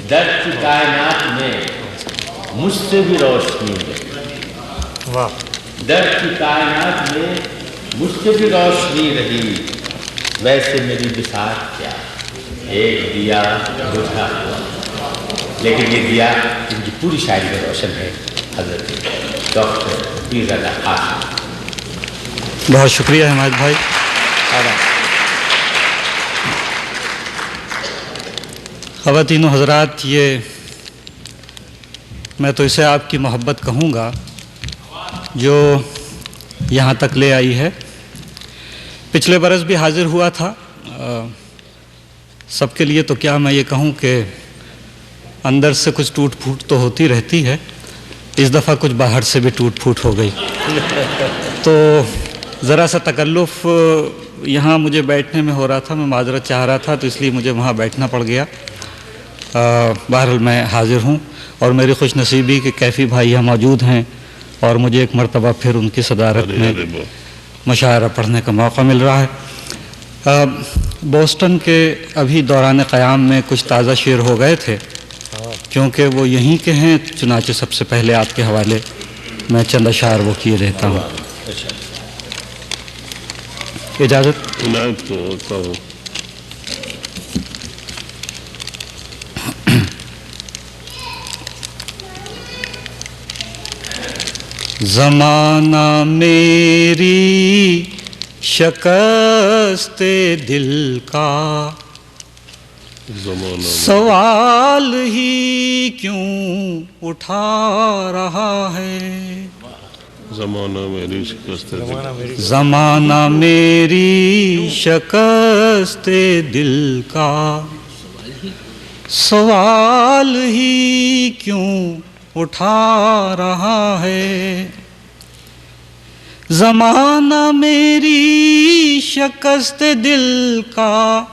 दर्द की कायनात में मुझसे भी रोशनी रही। वाह। दर्द की कायनात में मुझसे भी रोशनी रही, वैसे मेरी बिसात क्या, एक दिया बुझा हुआ। लेकिन ये दिया इनकी पूरी शायरी में रोशन है हजरत डॉक्टर पीरज़ादा हाशिम। बहुत शुक्रिया हिमायत भाई। ख़वातीनो हज़रात, ये मैं तो इसे आपकी मोहब्बत कहूँगा जो यहाँ तक ले आई है। पिछले बरस भी हाज़िर हुआ था। सबके लिए तो क्या मैं ये कहूँ कि अंदर से कुछ टूट फूट तो होती रहती है, इस दफ़ा कुछ बाहर से भी टूट फूट हो गई। तो ज़रा सा तकल्लुफ़ यहाँ मुझे बैठने में हो रहा था, मैं माजरत चाह रहा था तो इसलिए मुझे वहाँ बैठना पड़ गया। बहरहाल मैं हाज़िर हूँ और मेरी खुशनसीबी कि कैफ़ी भाई यहाँ मौजूद हैं और मुझे एक मरतबा फिर उनकी सदारत में मुशायरा पढ़ने का मौका मिल रहा है। बोस्टन के अभी दौरान क़याम में कुछ ताज़ा शेर हो गए थे, क्योंकि वो यहीं के हैं, चुनाचे सबसे पहले आपके हवाले मैं चंद अशार वो किए रहता हूँ। इजाज़त? ज़माना मेरी शिकस्ते दिल का सवाल ही क्यों उठा रहा है। ज़माना मेरी शिकस्ते दिल, ज़माना मेरी शिकस्ते दिल का सवाल ही क्यों उठा रहा है। ज़माना मेरी शिकस्त दिल का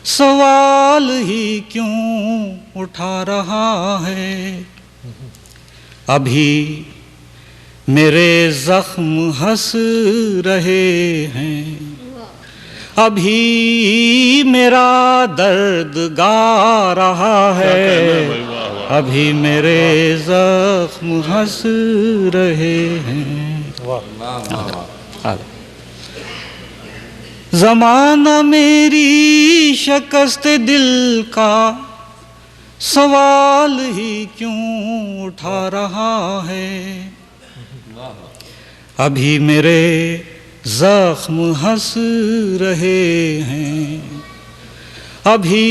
सवाल ही क्यों उठा रहा है। अभी मेरे ज़ख्म हंस रहे हैं, अभी मेरा दर्द गा रहा है, अभी मेरे ज़ख्म हंस रहे हैं। ज़माना मेरी शिकस्त दिल का सवाल ही क्यों उठा रहा है। अभी मेरे ज़ख्म हंस रहे हैं, अभी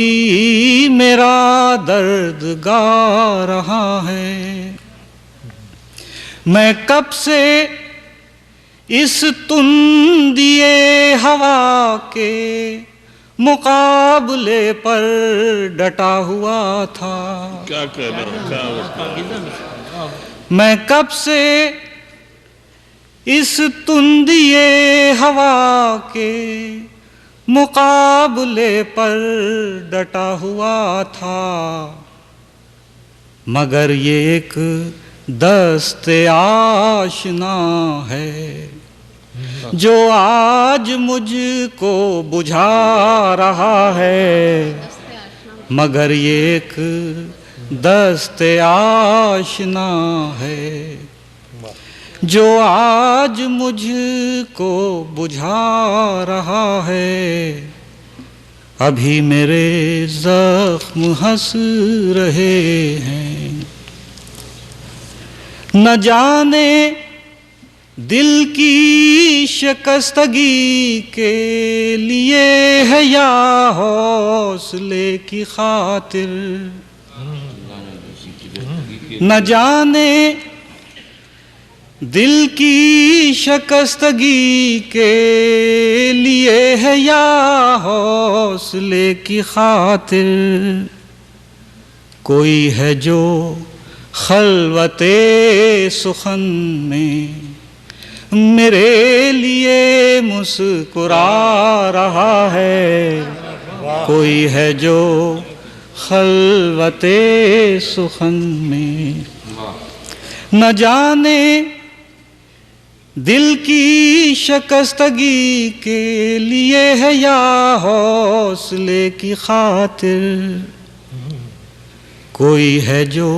मेरा दर्द गा रहा है। मैं कब से इस तुंदिए हवा के मुकाबले पर डटा हुआ था। क्या कह रहा? मैं कब से इस तुंदिए हवा के मुकाबले पर डटा हुआ था, मगर ये एक दस्ते आशना है जो आज मुझको बुझा रहा है। मगर ये एक दस्ते आशना है जो आज मुझको बुझा रहा है। अभी मेरे ज़ख्म हंस रहे हैं। न जाने दिल की शिकस्तगी के लिए है या हौसले की खातिर। न जाने दिल की शिकस्तगी के लिए है या हौसले की खातिर। कोई है जो खलवते सुखन में मेरे लिए मुस्कुरा रहा है। कोई है जो खलवते सुखन में न जाने दिल की शिकस्तगी के लिए है या हौसले की खातिर। कोई है जो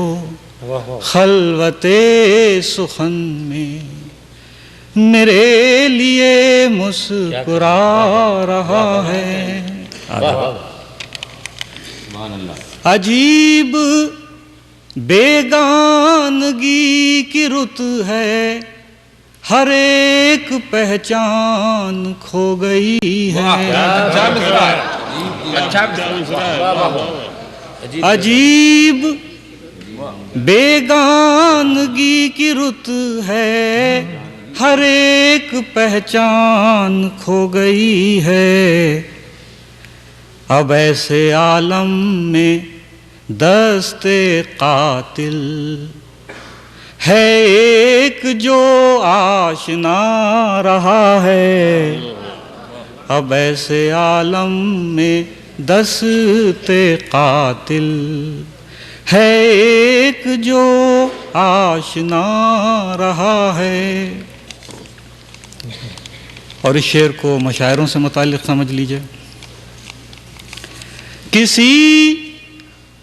खलवते सुखन में मेरे लिए मुस्कुरा रहा है। अजीब बेगानगी की रुत है, हर एक पहचान खो गई है। अजीब बेगानगी की रुत है, हर एक पहचान खो गई है। अब ऐसे आलम में दस्ते कातिल है एक जो आशना रहा है। अब ऐसे आलम में दस्ते कातिल है एक जो आशना रहा है। और इस शेर को मशायरों से मुताल्लिक़ समझ लीजिए। किसी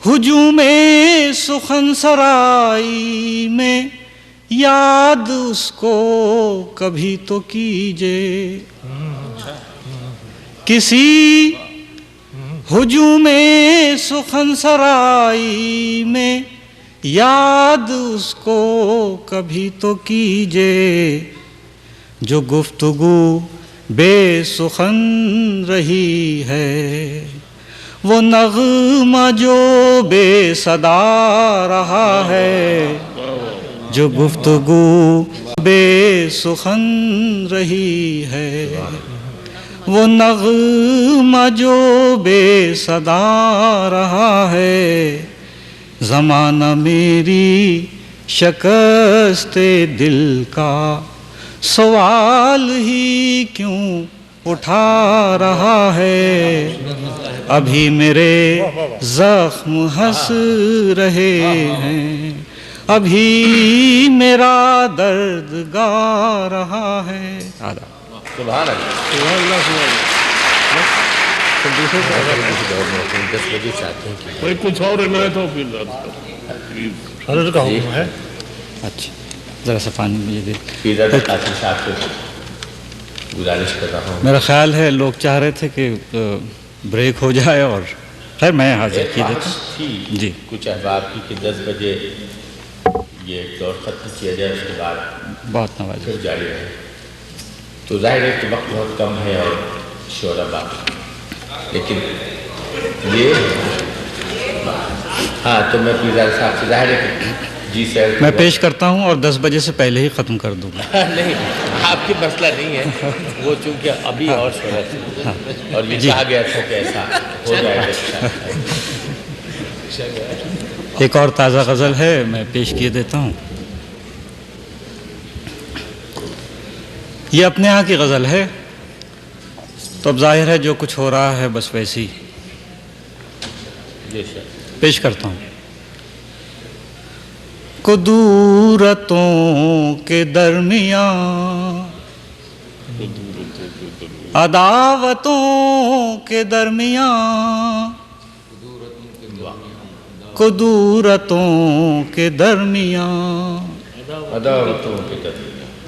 हुजूमे सुखन सराई में याद उसको कभी तो कीजिए। किसी हुजूमे सुखन सराई में याद उसको कभी तो कीजिए, जो गुफ्तगू बेसुखन रही है, वो नग़मा जो बेसदा रहा है। जो गुफ्तगू बेसुखन रही है, वो नग़मा जो बेसदा रहा है। ज़माना मेरी शिकस्ते दिल का सवाल ही क्यों उठा रहा है। अभी मेरे ज़ख्म हंस रहे हैं, अभी मेरा दर्द गा रहा है। सुभान कोई कुछ और नहीं तो फिर हज़रत का हुक्म है। अच्छा, ज़रा सा पानी मुझे दे। कासिम साहब से गुजारिश कर रहा हूँ। मेरा ख्याल है लोग चाह रहे थे कि ब्रेक हो जाए, और खैर मैं हाजिर की देता हूँ जी। कुछ अहबाब की कि 10 बजे ये दौर ख़त्म किया जाए, उसके बाद बहुत नवाज फिर जारी रहे। तो जाहिर है कि वक्त बहुत कम है और शोरा बाकी, लेकिन ये हाँ, तो मैं पीज़ा साहब से जाहिर है कि जी सर मैं पेश करता हूँ और 10 बजे से पहले ही ख़त्म कर दूँगा। नहीं, आपकी मसला नहीं है वो, चूँकि अभी और शोरा थी और ये कहा गया था कि ऐसा हो जाएगा। एक और ताज़ा गज़ल है, मैं पेश किए देता हूँ। ये अपने यहाँ की गज़ल है, तो अब जाहिर है जो कुछ हो रहा है बस वैसी पेश करता हूँ। कुदूरतों के दरमियाँ, अदावतों के दरमियाँ, कुदूरतों के दरमियाँ,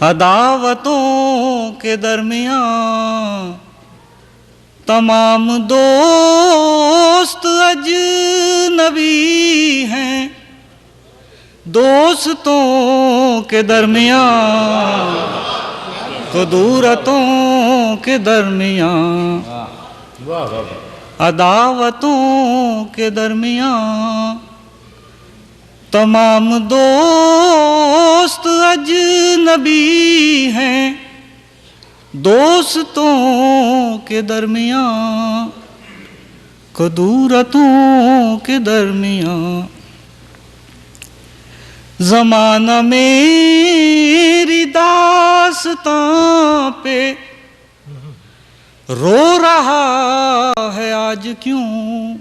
अदावतों के दरमियाँ, तमाम दोस्त अजनबी हैं। दोस्तों के दरमियाँ, कुदूरतों के दरमियाँ, अदावतों के दरमियाँ, तमाम दोस्त अजनबी हैं। दोस्तों के दरमियाँ, कुदूरतों के दरमियाँ, ज़माना मेरी दास्तां पे रो रहा है आज क्यों।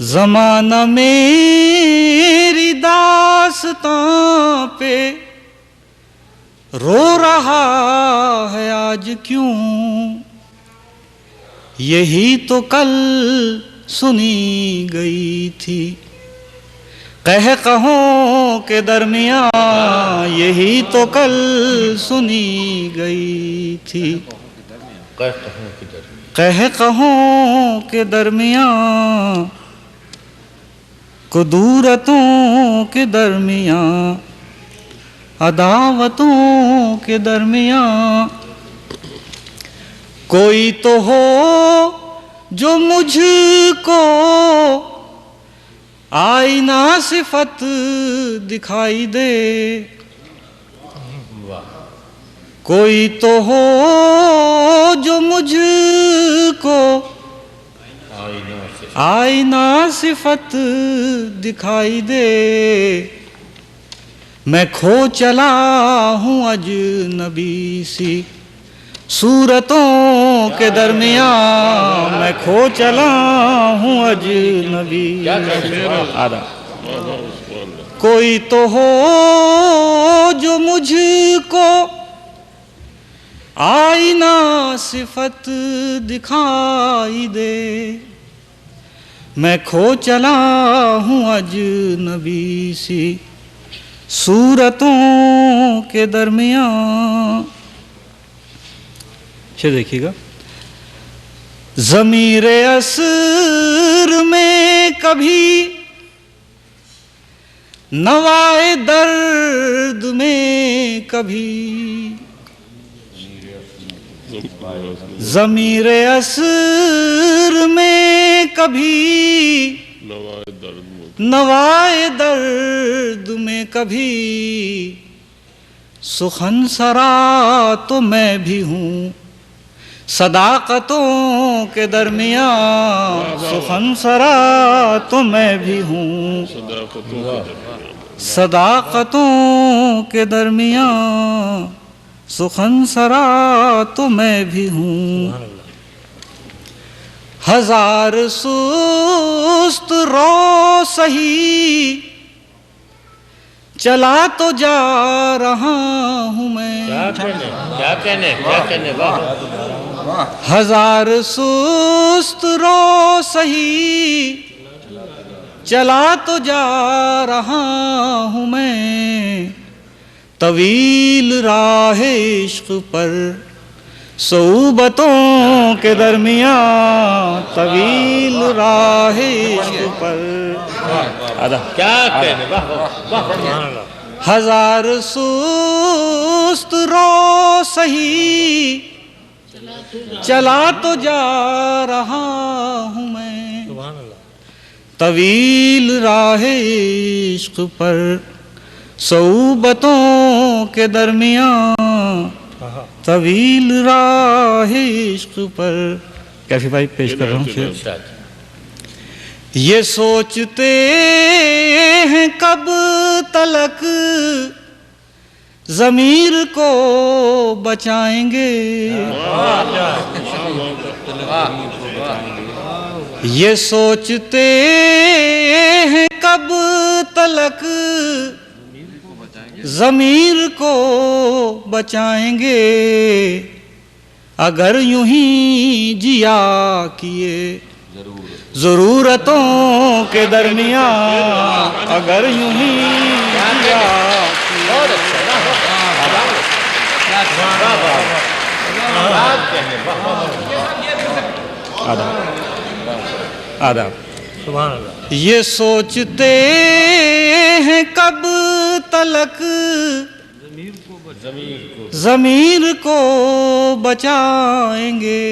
ज़माना मेरी दास्तां पे रो रहा है आज क्यों। यही तो कल सुनी गई थी। कह कहों के दरमियाँ यही तो कल सुनी गई थी। कह कहों के दरमियाँ कुदूरतों के दरमियाँ अदावतों के दरमियाँ कोई तो हो जो मुझको आईना सिफत दिखाई दे। कोई तो हो जो मुझको आईना सिफत दिखाई दे। मैं खो चला हूँ अजनबी सी सूरतों के दरमियाँ। मैं खो चला हूँ अजनबी। आधा कोई तो हो जो मुझको आईना सिफत दिखाई दे। मैं खो चला हूँ अजनबी सी सूरतों के दरमियाँ। देखिएगा, ज़मीरे असर में कभी नवाए दर्द में कभी। ज़मीरे असर में कभी नवाए दर्द में कभी। सुखन सरा तो मैं भी हूँ सदाकतों के दरमियाँ। सुखन सरा तो मैं भी हूँ सदाकतों के दरमियाँ। सुखन सरा तो मैं भी हूँ। हजार सुस्त रो सही चला तो जा रहा हूँ मैं। क्या कहने हजार सुस्त रो सही चला तो जा रहा हूँ मैं। तवील राह इश्क पर सोबतों के दरमियाँ। तवील राह इश्क पर आधा क्या कहने हजार सुस्त रो सही चला तो जा रहा हूँ मैं। तवील राह इश्क पर सोबतों के दरमियाँ। तवील राह इश्क पर कैफी भाई पेश कर रहा हूँ। ये सोचते हैं कब तलक ज़मीर को बचाएंगे। ये सोचते हैं कब तलक ज़मीर को बचाएंगे। अगर यूं ही जिया किए ज़रूरतों के दरमियाँ। अगर यूं ही जिया आदाब। ये सोचते हैं कब तलक ज़मीर को बचाएंगे।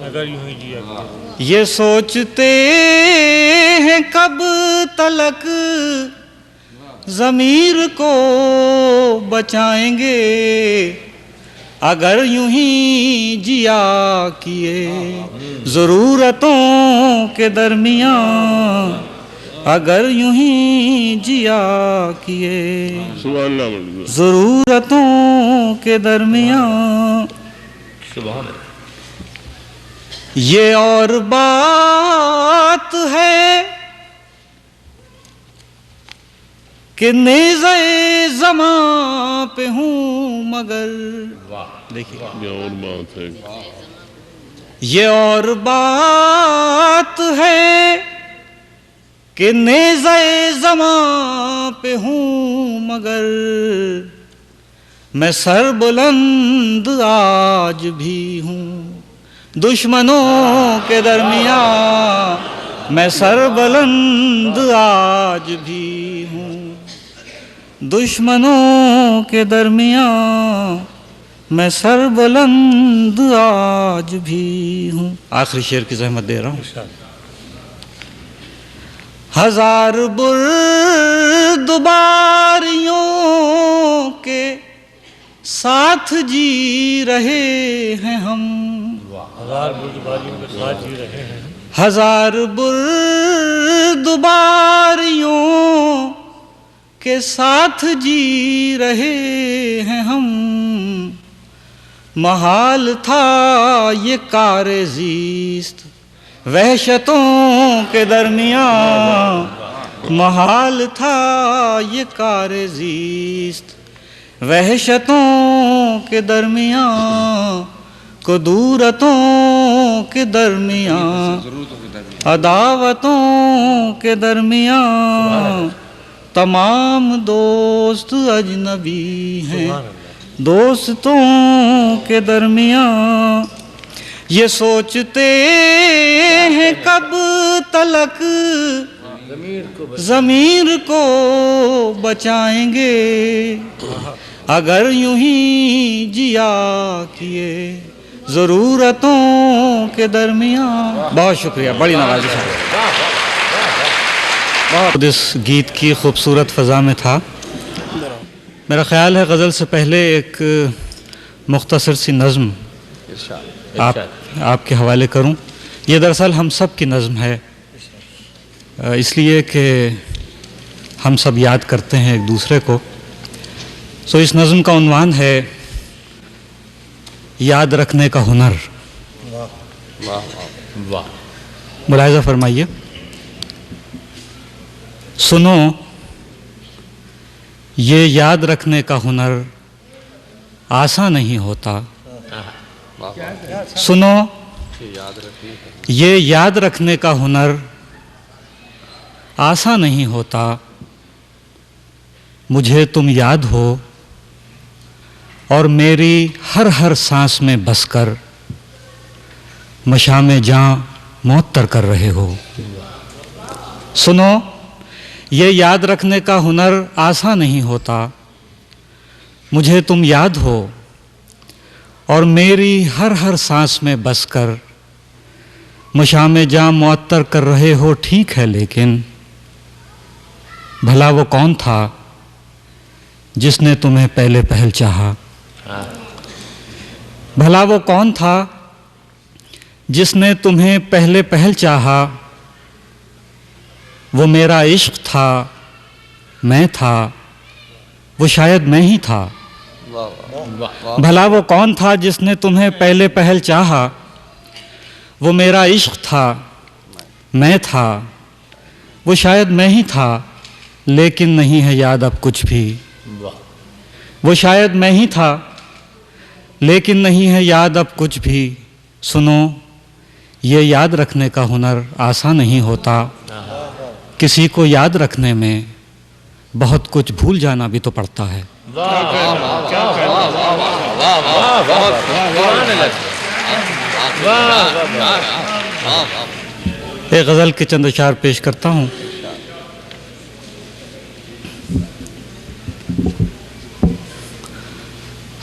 अगर यूं ही जिया। ये सोचते हैं कब तलक ज़मीर को बचाएंगे। अगर यूं ही जिया किए ज़रूरतों के दरमियाँ। अगर यूं ही जिया किए ज़रूरतों के दरमियाँ। ये और बात है कि नेज़े ज़मां पे हूँ मगर। देखिए ये और बात है ये और बात है कि नेज़े ज़मां पे हूँ मगर मैं सर बुलंद आज भी हूँ। दुश्मनों के दरमियाँ मैं सर बुलंद आज भी हूँ। दुश्मनों के दरमियाँ मैं सर बुलंद आज भी हूँ। आखिरी शेर की ज़हमत दे रहा हूँ। हजार बुर्दबारियों के साथ जी रहे हैं हम। हजार बुर्दबारियों के साथ जी रहे हैं। हजार बुर्दबारियों के साथ जी रहे हैं हम। महाल था ये कारे ज़ीस्त वहशतों के दरमियाँ। महाल था ये कारे ज़ीस्त वहशतों के दरमियाँ। कुदूरतों के दरमियाँ अदावतों के दरमियाँ तमाम दोस्त अजनबी हैं। दोस्तों के दरमियाँ ये सोचते हैं कब तलक ज़मीर को बचाएंगे। अगर यूं ही जिया किए ज़रूरतों के दरमियाँ। बहुत शुक्रिया, बड़ी नवाज़िश है। बहुत इस गीत की खूबसूरत फ़ज़ा में था। मेरा ख़्याल है गज़ल से पहले एक मुख्तसर सी नज़्म आपके हवाले करूं। ये दरअसल हम सब की नज़्म है, इसलिए कि हम सब याद करते हैं एक दूसरे को। सो इस नज़्म का उन्वान है याद रखने का हुनर। वाह। मुलाहिज़ा फरमाइए। सुनो ये याद रखने का हुनर आसान नहीं होता। सुनो ये याद रखने का हुनर आसान नहीं होता। मुझे तुम याद हो और मेरी हर हर सांस में बसकर मशामे जां मुअत्तर कर रहे हो। सुनो ये याद रखने का हुनर आसान नहीं होता। मुझे तुम याद हो और मेरी हर हर सांस में बसकर मशामे जां मुअत्तर कर रहे हो। ठीक है लेकिन भला वो कौन था जिसने तुम्हें पहले पहल चाहा। भला वो कौन था जिसने तुम्हें पहले पहल चाहा। वो मेरा इश्क था, मैं था, वो शायद मैं ही था। भला वो कौन था जिसने तुम्हें पहले पहल चाहा। वो मेरा इश्क था, मैं था, वो शायद मैं ही था। लेकिन नहीं है याद अब कुछ भी। वो शायद मैं ही था, लेकिन नहीं है याद अब कुछ भी। सुनो ये याद रखने का हुनर आसान नहीं होता। किसी को याद रखने में बहुत कुछ भूल जाना भी तो पड़ता है। एक गज़ल के चंद अशार पेश करता हूँ।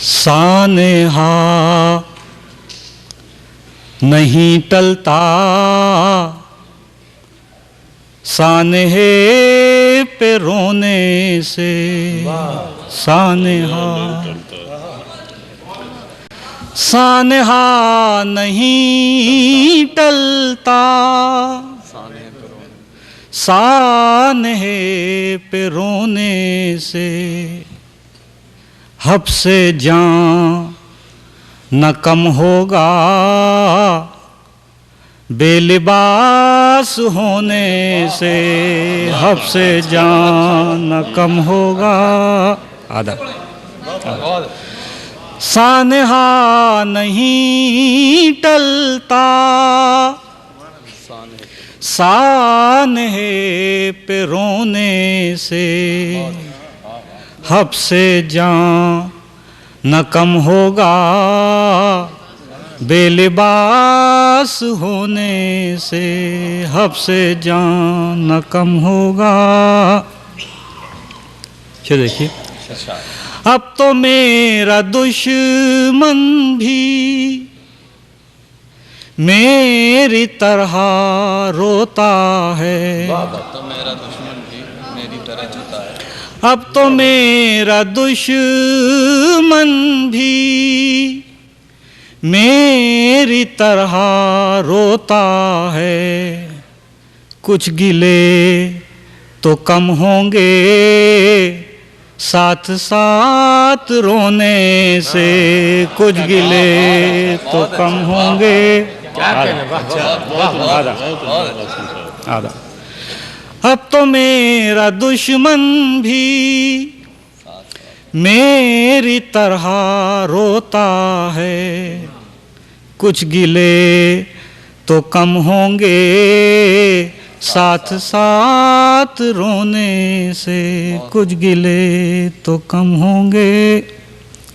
सानेहा नहीं टलता, सानेहे पे रोने से। सानेहा सानेहा नहीं टलता, सानेहे पे रोने से। हब से जान न कम होगा बेलिबास होने से। हब से जान न कम होगा। आधा सानहा नहीं टलता, सानहे पे रोने से हब से जान न कम होगा, बेलिबास होने से हब से जान न कम होगा। चलिए देखिए, अब तो मेरा दुश्मन भी मेरी तरह रोता है, तो मेरा दुश्मन भी मेरी तरह रोता है। अब तो मेरा दुश्मन भी मेरी तरह रोता है, कुछ गिले तो कम होंगे, साथ साथ रोने से कुछ गिले तो कम होंगे। आधा। अब तो मेरा दुश्मन भी मेरी तरह रोता है, कुछ गिले तो कम होंगे, साथ साथ रोने से कुछ गिले तो कम होंगे।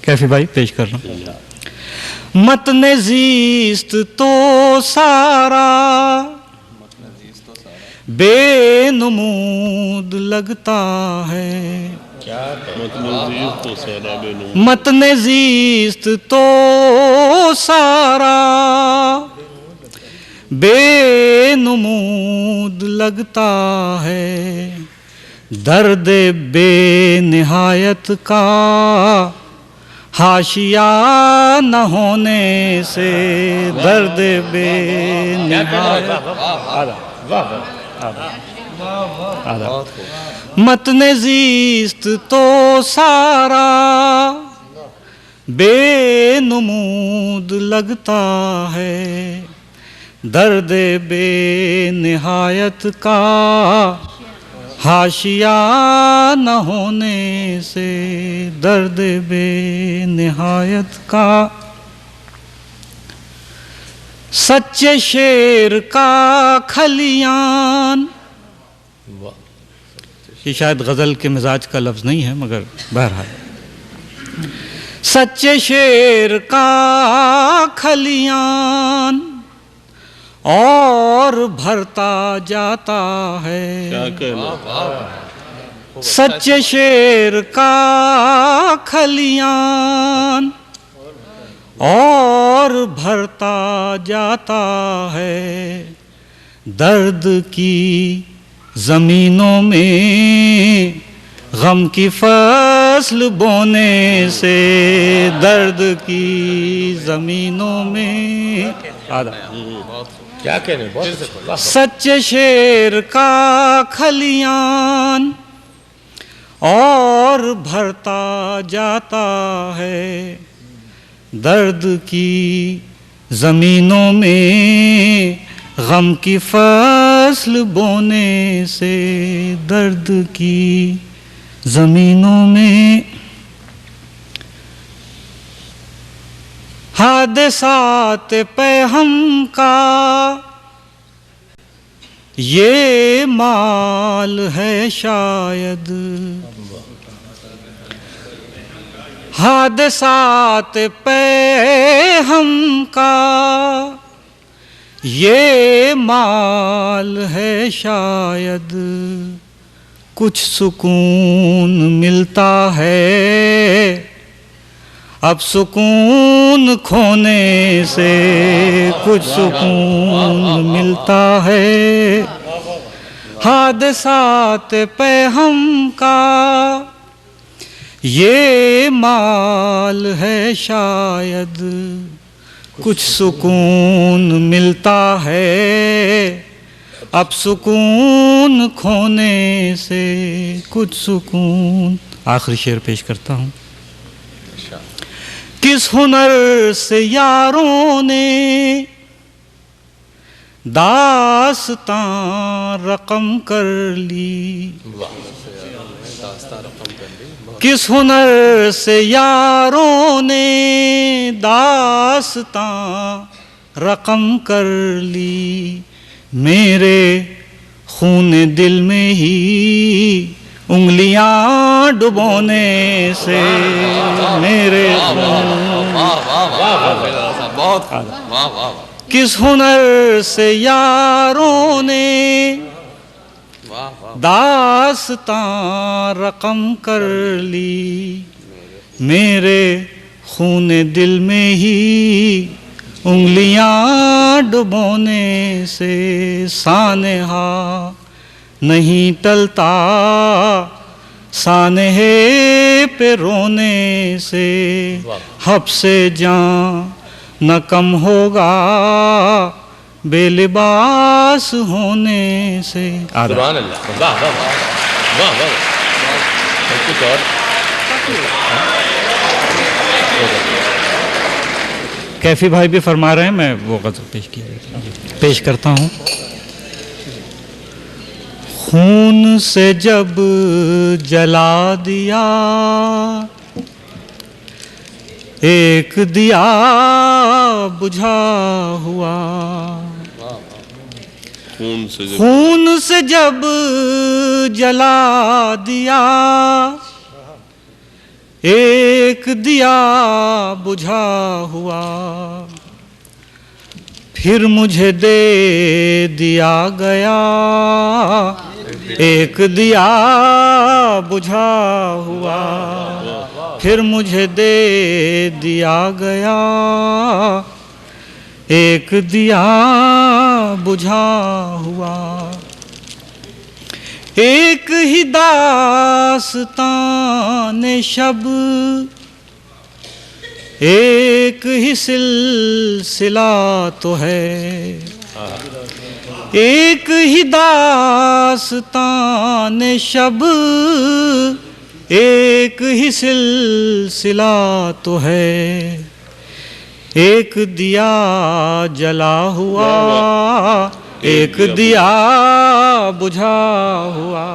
कैफी भाई पेश कर रहा हूँ। मतने ज़ीस्त तो सारा बेनमूद लगता है, मतने ज़ीस्त तो सारा बेनमूद लगता है, दर्द बेनिहायत का हाशिया न होने से, दर्द बेनिहायत मतने ज़ीस्त तो सारा बेनमूद लगता है, दर्द बेनिहायत का हाशिया न होने से, दर्द बेनिहायत का। सच्चे शेर का खलियान, ये शायद गज़ल के मिजाज का लफ्ज़ नहीं है मगर बहरहाल, सच्चे शेर का खलियान और भरता जाता है, क्या कहना। सच्चे शेर का खलियान और भरता जाता है, दर्द की ज़मीनों में गम की फसल बोने से, दर्द की ज़मीनों में आधा। क्या कहने। सच्चे शेर का खलियान और भरता जाता है, दर्द की ज़मीनों में गम की फसल बोने से, दर्द की ज़मीनों में। हादसात पे हम का ये माल है शायद, हादसात पे हम का ये माल है शायद, कुछ सुकून मिलता है अब सुकून खोने से, कुछ सुकून मिलता है। हादसात पे हम का ये माल है शायद, कुछ सुकून मिलता है अब सुकून खोने से, कुछ सुकून। आखिरी शेर पेश करता हूँ। किस हुनर से यारों ने दास्तां रकम कर ली, किस हुनर से यारों ने दास्तां रकम कर ली, मेरे खून दिल में ही उंगलियां डुबोने से, मेरे बहुत वाह वाह किस हुनर से यारों ने दास्तां रकम कर ली, मेरे खून दिल में ही उंगलियां डुबोने से, सानहा नहीं टलता सानहे पे रोने से, हब से जान न कम होगा बेलिबास होने से। सुभान अल्लाह, वाह वाह वाह वाह वाह। कुछ और कैफी भाई भी फरमा रहे हैं, मैं वो गज़ल पेश करता हूँ। खून से जब जला दिया एक दिया बुझा हुआ, खून से जब जला दिया एक दिया बुझा हुआ, फिर मुझे दे दिया गया एक दिया बुझा हुआ, फिर मुझे दे दिया गया एक दिया बुझा हुआ। एक ही दास्ताने शब एक ही सिलसिला तो है, एक ही दास्ताने शब एक ही सिलसिला तो है, एक दिया जला हुआ एक दिया बुझा हुआ,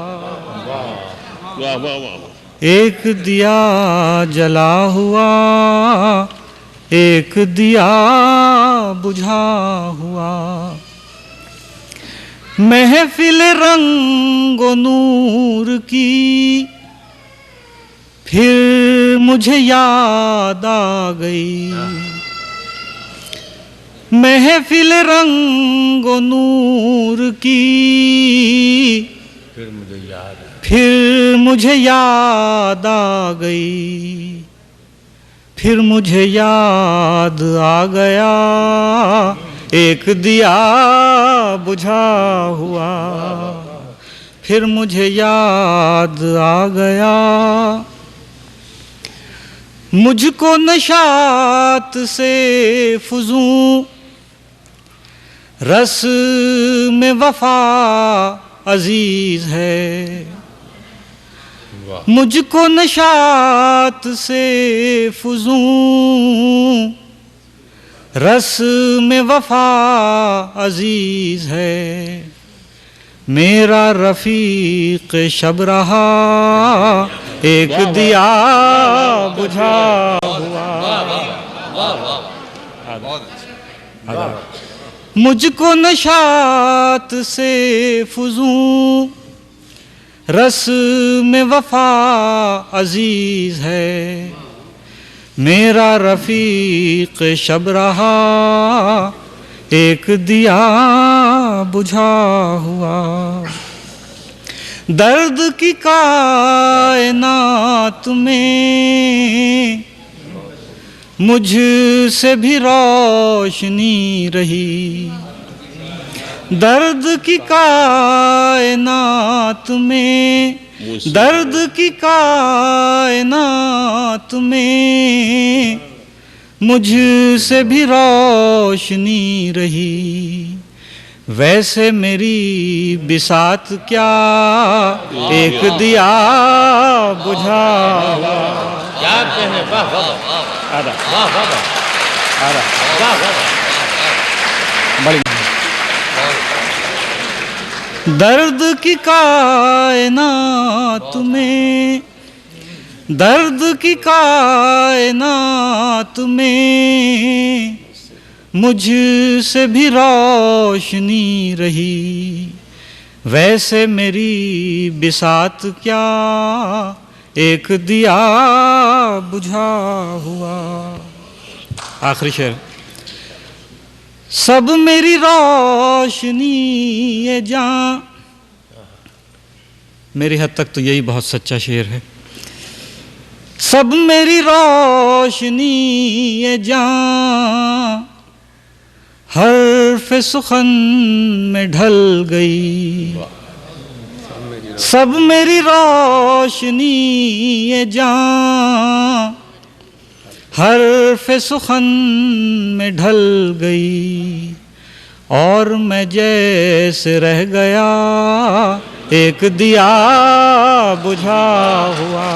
एक दिया जला हुआ एक दिया बुझा हुआ। महफिल रंगो नूर की फिर मुझे याद आ गई, महफिल रंगो नूर की फिर मुझे याद आ गई, फिर मुझे याद आ गया एक दिया बुझा हुआ, फिर मुझे याद आ गया। मुझको नशात से फुजूं रस में वफा अजीज है, मुझको नशात से फुजूं रस में वफा अजीज है, मेरा रफीक शब रहा एक दिया बुझा हुआ। मुझको नशात से फुजूं रस में वफा अजीज है, मेरा रफीक शब रहा एक दिया बुझा हुआ। दर्द की कायनात में मुझसे भी रोशनी रही, दर्द की कायनात में दर्द की कायनात में मुझसे भी रोशनी रही, वैसे मेरी बिसात क्या एक दिया बुझा हुआ। क्या कहने, वाह वाह वाह वाह वाह वाह वाह। दर्द की कायनात में, दर्द की कायनात में मुझसे भी रोशनी रही, वैसे मेरी बिसात क्या एक दिया बुझा हुआ। आखिरी शेर। सब मेरी रोशनी ये जान, मेरी हद तक तो यही बहुत सच्चा शेर है। सब मेरी रोशनी ये जान हर्फ सुखन में ढल गई। सब मेरी रोशनी ये जान हर्फ सुखन में ढल गई, और मैं जैसे रह गया एक दिया बुझा हुआ।